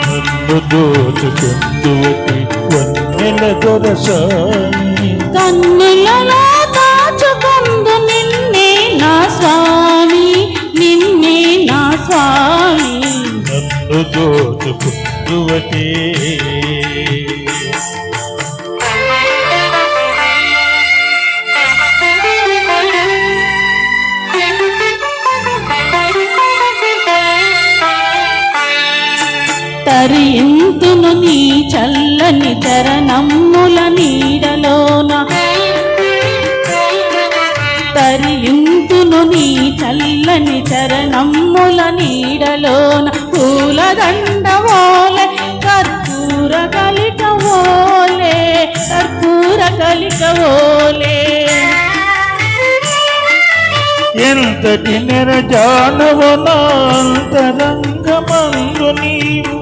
నన్ను దోచుకుందువటి వన్నెల దొరసాని కన్నులలో దాచుకుందు నిన్నే నా స్వామి, నిన్నే నా స్వామి. నన్ను దోచుకుందువటి తరింతును నీ చల్లని చరణమ్ముల నీడలోన, తరింతును నీ చల్లని చరణమ్ముల నీడలోన. పూలదండ ఓలే కర్పూర కలిక ఓలే, కర్పూర కలిక ఓలే. ఎంతటి నెరజానవు నా అంతరంగమందు నీవు,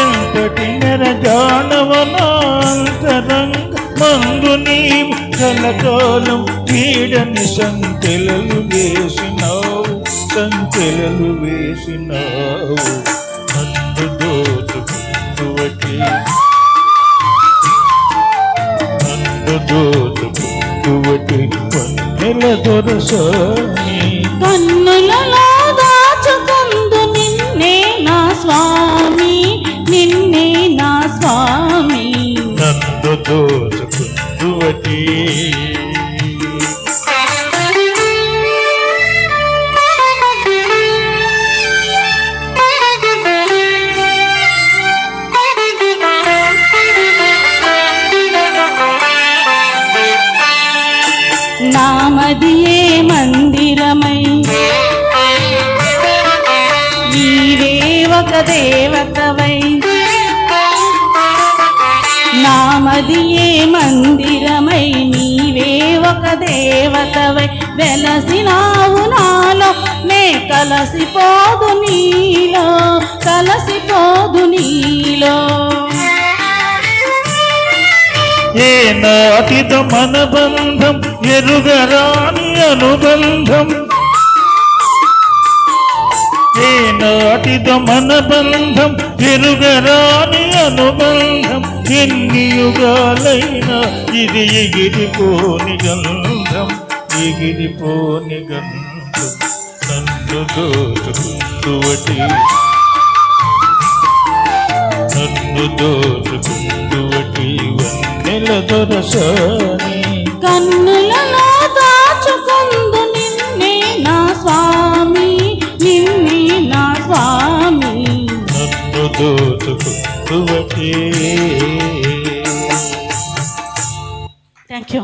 ఎంతటి నెరజానవు నా అంతరంగమందు నీవు. కలకాలం పీడని సంకెలలు వేసినావు, సంకెలలు వేసినావు. నన్ను దోచుకుందువటి, నన్ను దోచుకుందువటి వన్నెల దొరసాని. కన్నులలో దాచుకుందు నిన్నే నా స్వామి, నిన్నే నా స్వామి. నన్ను దోచుకుందువటి నామదియే మందిరమై నీవే ఒక దేవతవై, నామదియే మందిరమై నీవే ఒక దేవతవై. వెలసినావు నాలో నే కలసిపోదు నీలో, కలసిపోదు నీలో. ఏ నాటిదో మన బంధం ఎరుగరాని అనుబంధం, ఏ నాటిదో మన బంధం ఎరుగరాని అనుబంధం. ఎన్ని యుగాలైనా ఇది ఎగిరిపోని గంధం, ఎగిరిపోని గంధం. నన్ను దోచుకుందువటి, నన్ను దోచుకుందువటి వన్నెల దొరసాని. కన్నులలో దాచుకుందు నిన్నే నా స్వామి, నిన్నే నా స్వామి. నన్ను దోచుకుందువటి. Thank you.